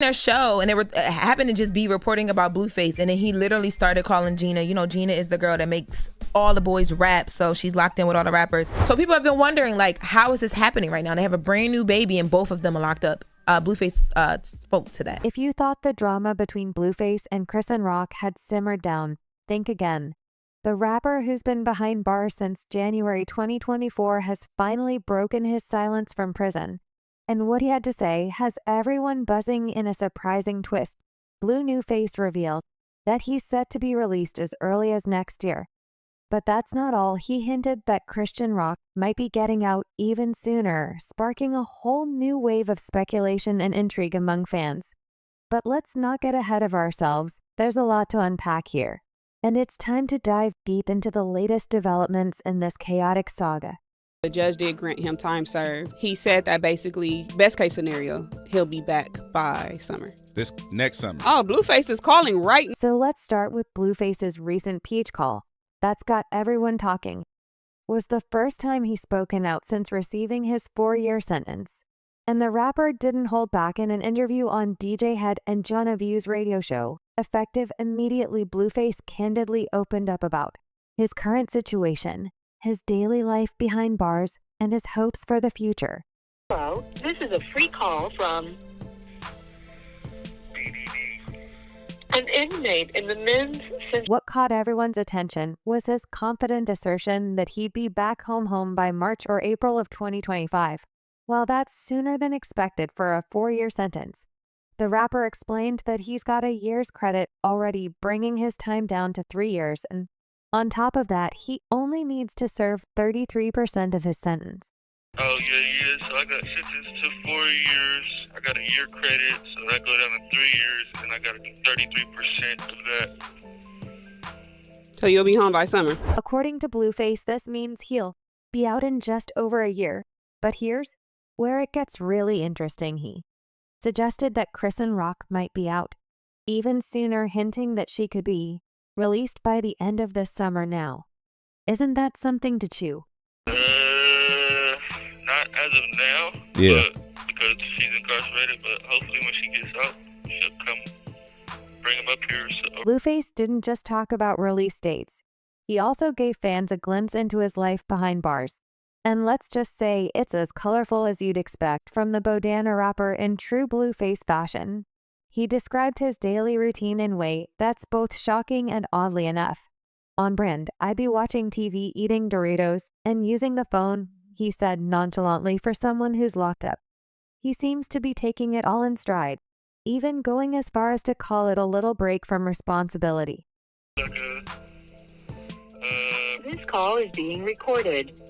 their show, and they were happened to just be reporting about Blueface, and then he literally started calling Gina. You know, Gina is the girl that makes all the boys rap, so she's locked in with all the rappers. So people have been wondering, like, how is this happening right now? They have a brand new baby, and both of them are locked up. Blueface spoke to that. If you thought the drama between Blueface and Chrisean had simmered down, think again. The rapper, who's been behind bars since January 2024, has finally broken his silence from prison. And what he had to say has everyone buzzing in a surprising twist. Blueface revealed that he's set to be released as early as next year. But that's not all. He hinted that chriseanrock might be getting out even sooner, sparking a whole new wave of speculation and intrigue among fans. But let's not get ahead of ourselves. There's a lot to unpack here. And it's time to dive deep into the latest developments in this chaotic saga. The judge did grant him time served. He said that basically, best case scenario, he'll be back by summer. This next summer. Oh, Blueface is calling right now. So let's start with Blueface's recent peach call. That's got everyone talking. Was the first time he's spoken out since receiving his 4-year sentence. And the rapper didn't hold back in an interview on DJ Head and Jonavie's radio show. Effective immediately, Blueface candidly opened up about his current situation, his daily life behind bars, and his hopes for the future. Hello, this is a free call from an inmate in the men's center. What caught everyone's attention was his confident assertion that he'd be back home by March or April of 2025. While that's sooner than expected for a 4-year sentence, the rapper explained that he's got a year's credit already, bringing his time down to 3 years, and on top of that, he only needs to serve 33% of his sentence. Oh, yeah. So I got sentenced to 4 years. I got a year credit, so that go down to 3 years, and I got to do 33% of that. So you'll be home by summer. According to Blueface, this means he'll be out in just over a year. But here's where it gets really interesting. He suggested that chriseanrock might be out even sooner, hinting that she could be released by the end of this summer now. Isn't that something to chew? Not as of now. Yeah. Because she's incarcerated, but hopefully when she gets out, she'll come bring him up here. So. Blueface didn't just talk about release dates. He also gave fans a glimpse into his life behind bars. And let's just say it's as colorful as you'd expect from the Bodana rapper in true Blueface fashion. He described his daily routine in a way that's both shocking and oddly enough. On brand, I'd be watching TV, eating Doritos, and using the phone, he said nonchalantly, for someone who's locked up. He seems to be taking it all in stride, even going as far as to call it a little break from responsibility. This call is being recorded.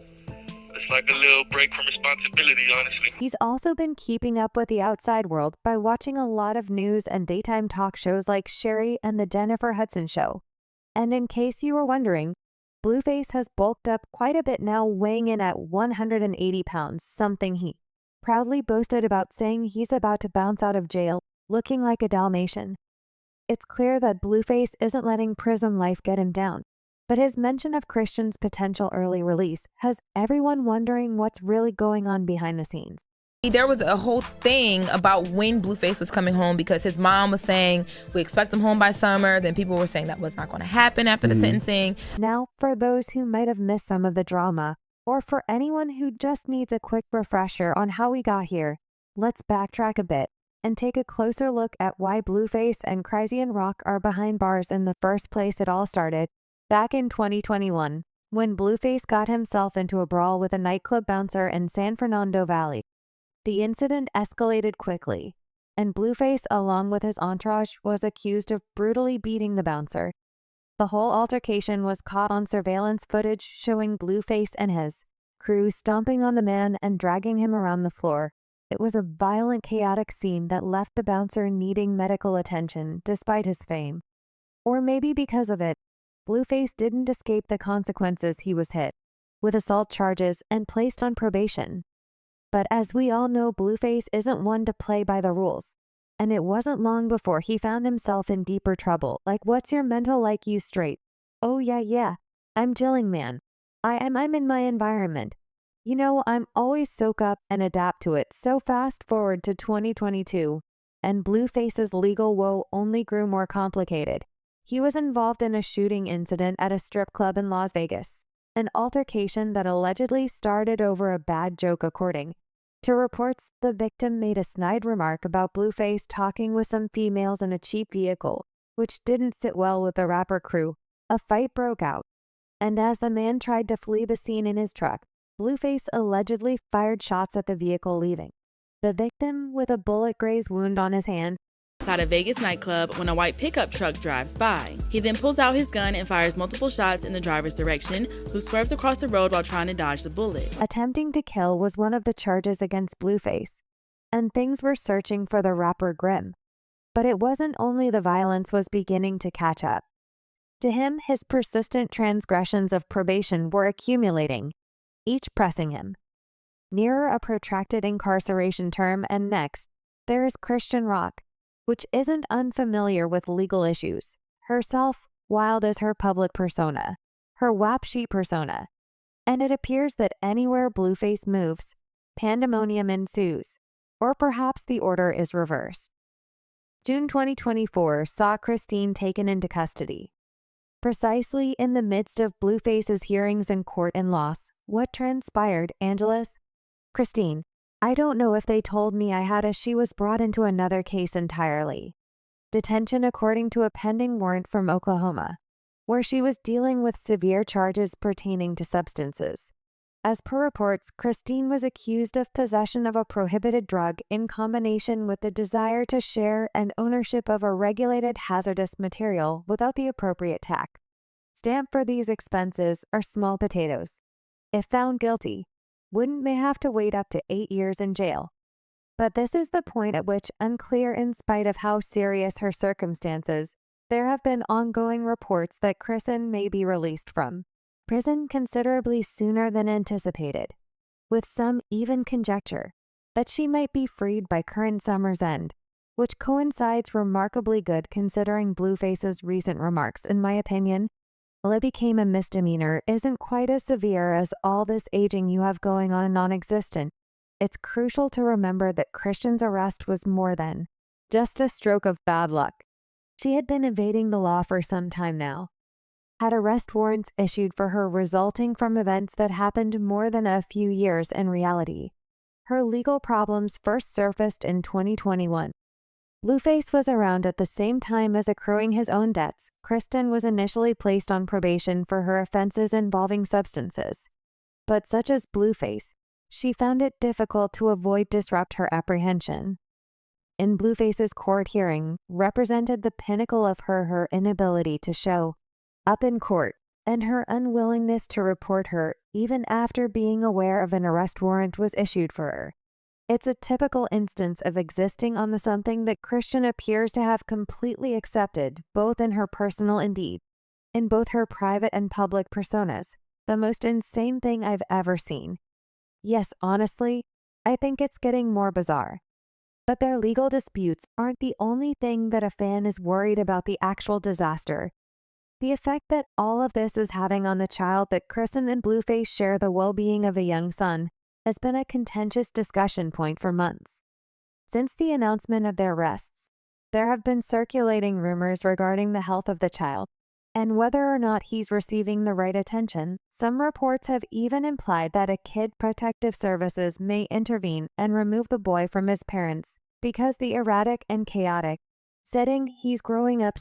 It's like a little break from responsibility, honestly. He's also been keeping up with the outside world by watching a lot of news and daytime talk shows like Sherry and The Jennifer Hudson Show. And in case you were wondering, Blueface has bulked up quite a bit now, weighing in at 180 pounds, something he proudly boasted about, saying he's about to bounce out of jail, looking like a Dalmatian. It's clear that Blueface isn't letting prison life get him down. But his mention of Chrisean's potential early release has everyone wondering what's really going on behind the scenes. There was a whole thing about when Blueface was coming home, because his mom was saying, we expect him home by summer. Then people were saying that was not going to happen after the sentencing. Now, for those who might have missed some of the drama, or for anyone who just needs a quick refresher on how we got here, let's backtrack a bit and take a closer look at why Blueface and chriseanrock are behind bars in the first place. It all started back in 2021, when Blueface got himself into a brawl with a nightclub bouncer in San Fernando Valley. The incident escalated quickly, and Blueface, along with his entourage, was accused of brutally beating the bouncer. The whole altercation was caught on surveillance footage showing Blueface and his crew stomping on the man and dragging him around the floor. It was a violent, chaotic scene that left the bouncer needing medical attention despite his fame. Or maybe because of it, Blueface didn't escape the consequences. He was hit with assault charges and placed on probation. But as we all know, Blueface isn't one to play by the rules. And it wasn't long before he found himself in deeper trouble. Like, what's your mental like you straight? Oh yeah, I'm chilling, man. I'm in my environment. You know, I'm always soak up and adapt to it. So fast forward to 2022, and Blueface's legal woe only grew more complicated. He was involved in a shooting incident at a strip club in Las Vegas, an altercation that allegedly started over a bad joke. According to reports, the victim made a snide remark about Blueface talking with some females in a cheap vehicle, which didn't sit well with the rapper crew. A fight broke out, and as the man tried to flee the scene in his truck, Blueface allegedly fired shots at the vehicle, leaving the victim with a bullet graze wound on his hand. Outside a Vegas nightclub when a white pickup truck drives by. He then pulls out his gun and fires multiple shots in the driver's direction, who swerves across the road while trying to dodge the bullet. Attempting to kill was one of the charges against Blueface, and things were searching for the rapper grim. But it wasn't only the violence was beginning to catch up. To him, his persistent transgressions of probation were accumulating, each pressing him nearer a protracted incarceration term. And next, there is ChriseanRock, which isn't unfamiliar with legal issues. Herself wild as her public persona, her WAP sheet persona. And it appears that anywhere Blueface moves, pandemonium ensues, or perhaps the order is reversed. June 2024 saw Chrisean taken into custody. Precisely in the midst of Blueface's hearings in court and loss, what transpired, Angeles? Chrisean, I don't know if they told me I had she was brought into another case entirely. Detention according to a pending warrant from Oklahoma, where she was dealing with severe charges pertaining to substances. As per reports, Chrisean was accused of possession of a prohibited drug in combination with the desire to share and ownership of a regulated hazardous material without the appropriate tax. Stamp for these expenses are small potatoes. If found guilty, Wooden may have to wait up to 8 years in jail. But this is the point at which, unclear in spite of how serious her circumstances, there have been ongoing reports that Chrisean may be released from prison considerably sooner than anticipated, with some even conjecture that she might be freed by current summer's end, which coincides remarkably good considering Blueface's recent remarks. In my opinion, it became a misdemeanor isn't quite as severe as all this aging you have going on non-existent. It's crucial to remember that Chrisean's arrest was more than just a stroke of bad luck. She had been evading the law for some time now, had arrest warrants issued for her resulting from events that happened more than a few years in reality. Her legal problems first surfaced in 2021. Blueface was around at the same time as accruing his own debts. Chrisean was initially placed on probation for her offenses involving substances. But such as Blueface, she found it difficult to disrupt her apprehension. In Blueface's court hearing, represented the pinnacle of her inability to show up in court, and her unwillingness to report her even after being aware of an arrest warrant was issued for her. It's a typical instance of existing on the something that Chrisean appears to have completely accepted, both in her personal and deed, in both her private and public personas. The most insane thing I've ever seen. Yes, honestly, I think it's getting more bizarre. But their legal disputes aren't the only thing that a fan is worried about. The actual disaster, the effect that all of this is having on the child that Chrisean and Blueface share, the well-being of a young son, has been a contentious discussion point for months. Since the announcement of their arrests, there have been circulating rumors regarding the health of the child and whether or not he's receiving the right attention. Some reports have even implied that a Kid Protective Services may intervene and remove the boy from his parents because the erratic and chaotic setting he's growing up